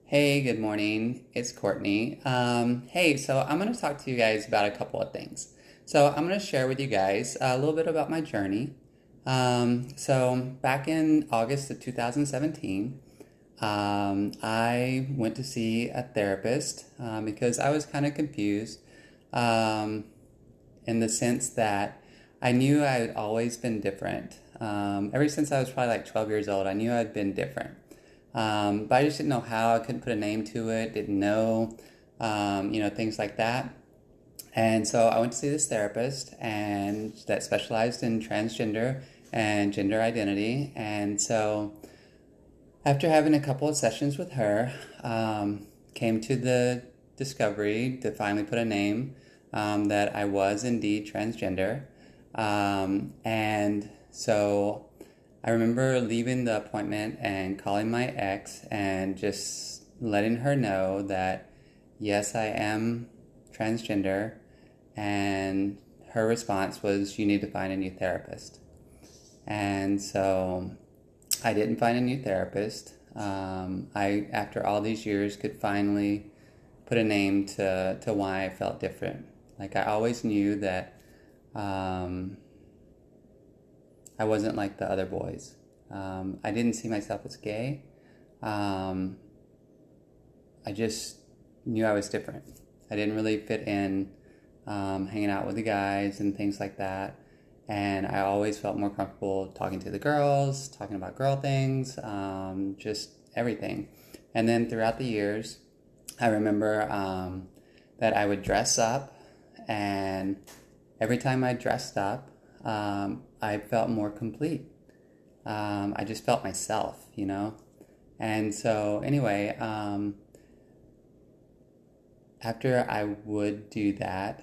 Hey, good morning. It's Courtney. Hey, so I'm going to talk to you guys about a couple of things. So I'm going to share with you guys a little bit about my journey. So back in August of 2017, I went to see a therapist because I was kind of confused um, in the sense that I knew I had always been different. Ever since I was probably like 12 years old, I knew I'd been different. But I just didn't know how. I couldn't put a name to it, didn't know, things like that. And so I went to see this therapist and that specialized in transgender and gender identity. And so after having a couple of sessions with her, came to the discovery to finally put a name that I was indeed transgender. And so I remember leaving the appointment and calling my ex and just letting her know that yes, I am transgender. And her response was, you need to find a new therapist. And so I didn't find a new therapist. After all these years, could finally put a name to why I felt different. Like I always knew that I wasn't like the other boys. I didn't see myself as gay. Um, I just knew I was different. I didn't really fit in hanging out with the guys and things like that. And I always felt more comfortable talking to the girls, talking about girl things, just everything. And then throughout the years, I remember that I would dress up, and every time I dressed up, I felt more complete. I just felt myself, you know? And so, anyway, after I would do that,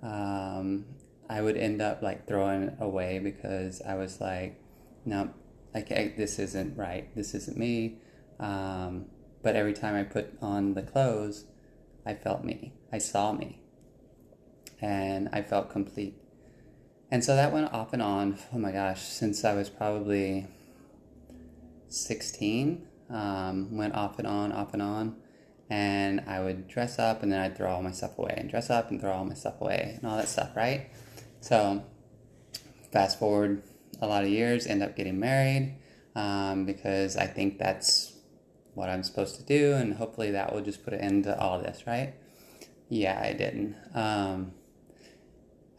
I would end up like throwing it away because I was like, no, this isn't right. This isn't me. But every time I put on the clothes, I felt me. I saw me. And I felt complete. And so that went off and on, oh my gosh, since I was probably 16, went off and on, off and on. And I would dress up and then I'd throw all my stuff away, and dress up and throw all my stuff away and all that stuff, right? So fast forward a lot of years, end up getting married because I think that's what I'm supposed to do, and hopefully that will just put an end to all this, right? Yeah, I didn't.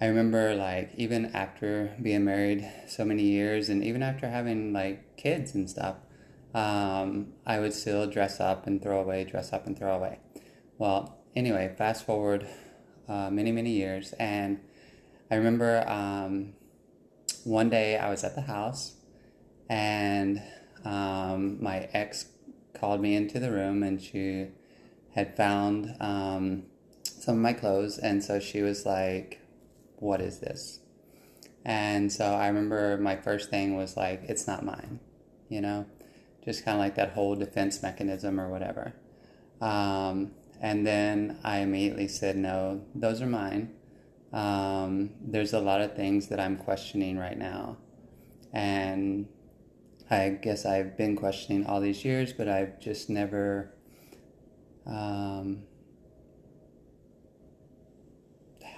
I remember like even after being married so many years and even after having like kids and stuff, I would still dress up and throw away, dress up and throw away. Well, anyway, fast forward many, many years, and I remember one day I was at the house, and my ex called me into the room, and she had found some of my clothes, and so she was like, what is this? And so I remember my first thing was like, it's not mine, you know? Just kind of like that whole defense mechanism or whatever. And then I immediately said, no, those are mine. There's a lot of things that I'm questioning right now. And I guess I've been questioning all these years, but I've just never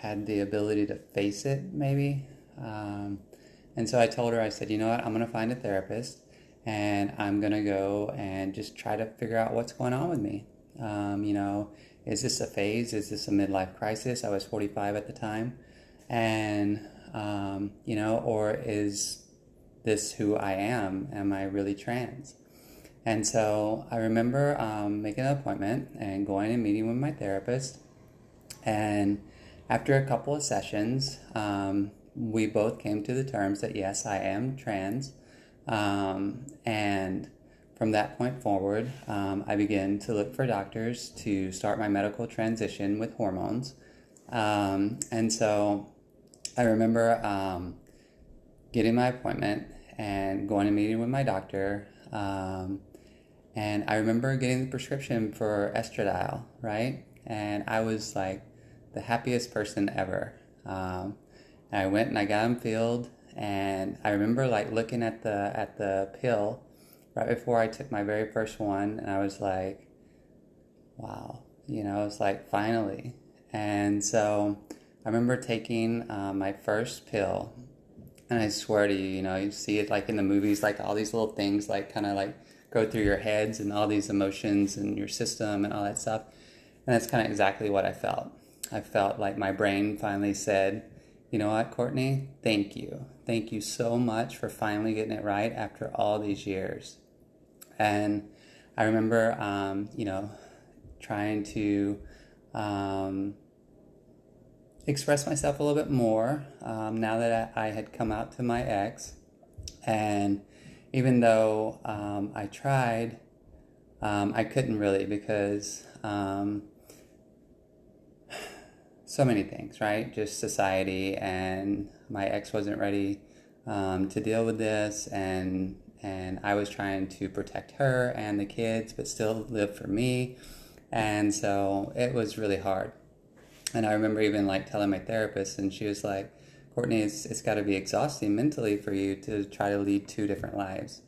had the ability to face it, maybe. And so I told her, I said, you know what, I'm going to find a therapist and I'm going to go and just try to figure out what's going on with me. Is this a phase? Is this a midlife crisis? I was 45 at the time. And, or is this who I am? Am I really trans? And so I remember making an appointment and going and meeting with my therapist. And after a couple of sessions, we both came to the terms that yes, I am trans. And from that point forward, I began to look for doctors to start my medical transition with hormones. And so I remember getting my appointment and going and meeting with my doctor. And I remember getting the prescription for estradiol, right? And I was like the happiest person ever. And I went and I got them filled, and I remember like looking at the pill right before I took my very first one, and I was like, wow, it's like finally. And so I remember taking my first pill, and I swear to you, you see it like in the movies, like all these little things like kind of like go through your heads and all these emotions and your system and all that stuff. And that's kind of exactly what I felt. I felt like my brain finally said, you know what, Courtney, thank you. Thank you so much for finally getting it right after all these years. And I remember, trying to um, express myself a little bit more now that I had come out to my ex. And even though I tried, I couldn't really because so many things, right? Just society, and my ex wasn't ready to deal with this, and I was trying to protect her and the kids, but still live for me, and so it was really hard. And I remember even like telling my therapist, and she was like, "Courtney, it's got to be exhausting mentally for you to try to lead two different lives."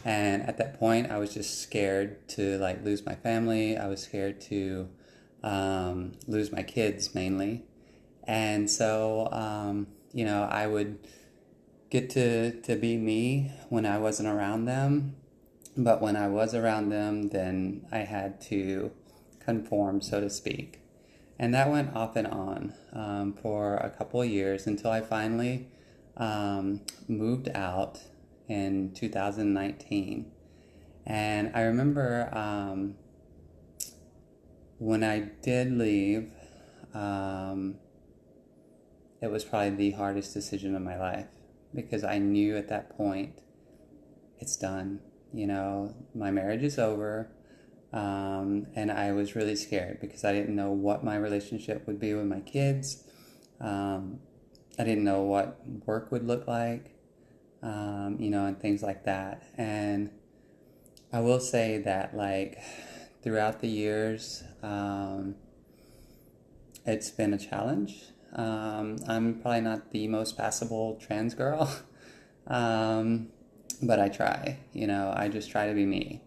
And at that point, I was just scared to like lose my family. I was scared to lose my kids mainly. And so, I would get to be me when I wasn't around them. But when I was around them, then I had to conform, so to speak. And that went off and on for a couple of years until I finally moved out in 2019. And I remember when I did leave, it was probably the hardest decision of my life because I knew at that point it's done. My marriage is over. And I was really scared because I didn't know what my relationship would be with my kids. I didn't know what work would look like, and things like that. And I will say that, like, throughout the years, it's been a challenge. I'm probably not the most passable trans girl, but I try. I just try to be me.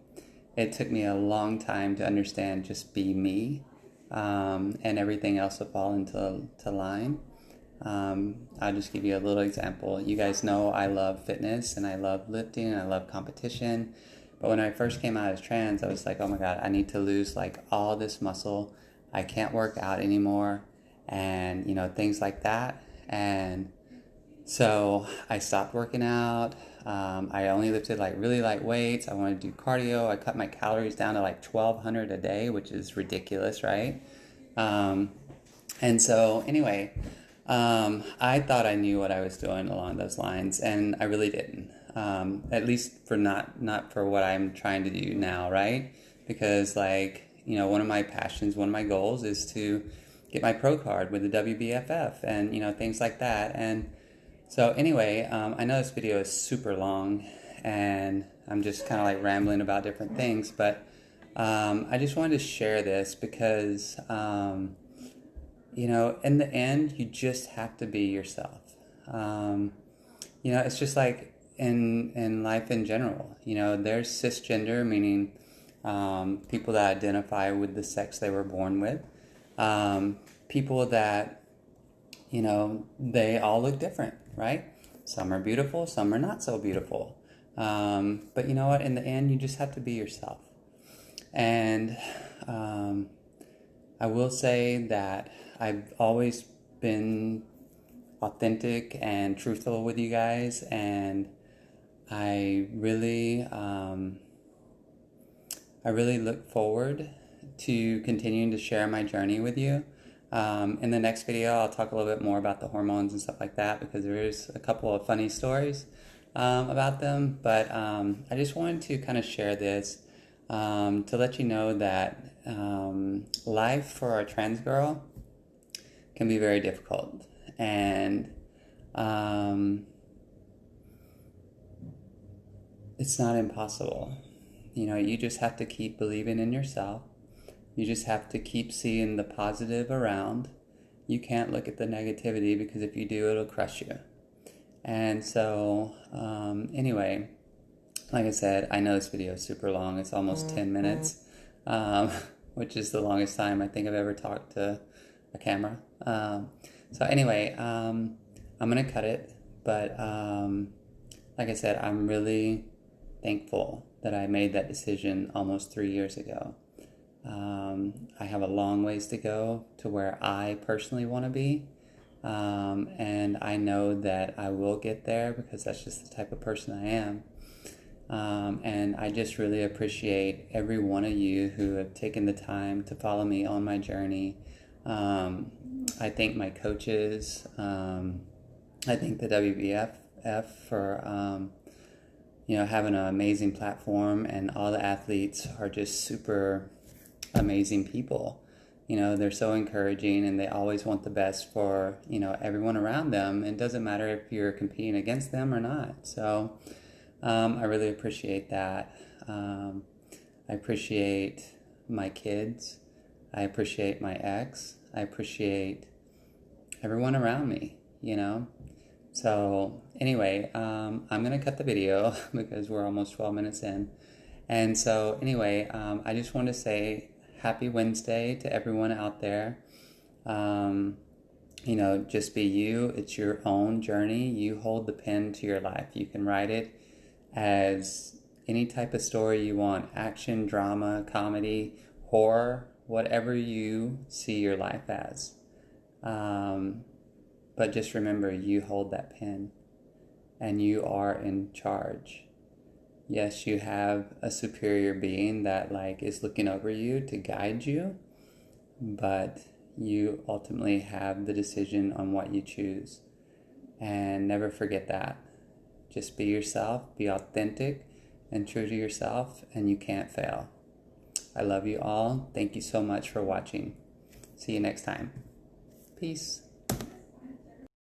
It took me a long time to understand just be me, and everything else will fall into line. I'll just give you a little example. You guys know I love fitness and I love lifting and I love competition. But when I first came out as trans, I was like, oh my God, I need to lose like all this muscle. I can't work out anymore, and things like that. And so I stopped working out. I only lifted like really light weights. I wanted to do cardio. I cut my calories down to like 1,200 a day, which is ridiculous, right? And so anyway, I thought I knew what I was doing along those lines, and I really didn't. At least for not for what I'm trying to do now, right? Because one of my passions, one of my goals is to get my pro card with the WBFF and things like that. And so anyway, I know this video is super long and I'm just kind of like rambling about different things, but I just wanted to share this because, in the end, you just have to be yourself. It's just like in life in general. There's cisgender, meaning people that identify with the sex they were born with. People that they all look different, right? Some are beautiful, some are not so beautiful. But you know what? In the end, you just have to be yourself. And I will say that I've always been authentic and truthful with you guys, and I really look forward to continuing to share my journey with you. In the next video, I'll talk a little bit more about the hormones and stuff like that because there is a couple of funny stories about them. But I just wanted to kind of share this to let you know that life for a trans girl can be very difficult. And it's not impossible. You just have to keep believing in yourself. You just have to keep seeing the positive around. You can't look at the negativity because if you do, it'll crush you. And so, like I said, I know this video is super long. It's almost 10 minutes. which is the longest time I think I've ever talked to a camera. So anyway, I'm gonna cut it, but like I said, I'm really thankful that I made that decision almost 3 years ago. I have a long ways to go to where I personally want to be. And I know that I will get there because that's just the type of person I am. And I just really appreciate every one of you who have taken the time to follow me on my journey. I thank my coaches. I thank the WBFF for having an amazing platform, and all the athletes are just super amazing people. They're so encouraging, and they always want the best for, everyone around them. It doesn't matter if you're competing against them or not. So I really appreciate that. I appreciate my kids. I appreciate my ex. I appreciate everyone around me, So anyway, I'm going to cut the video because we're almost 12 minutes in. And so anyway, I just want to say happy Wednesday to everyone out there. Just be you. It's your own journey. You hold the pen to your life. You can write it as any type of story you want: action, drama, comedy, horror, whatever you see your life as. But just remember, you hold that pen and you are in charge. Yes, you have a superior being that is looking over you to guide you, but you ultimately have the decision on what you choose. And never forget that. Just be yourself, be authentic and true to yourself, and you can't fail. I love you all. Thank you so much for watching. See you next time. Peace.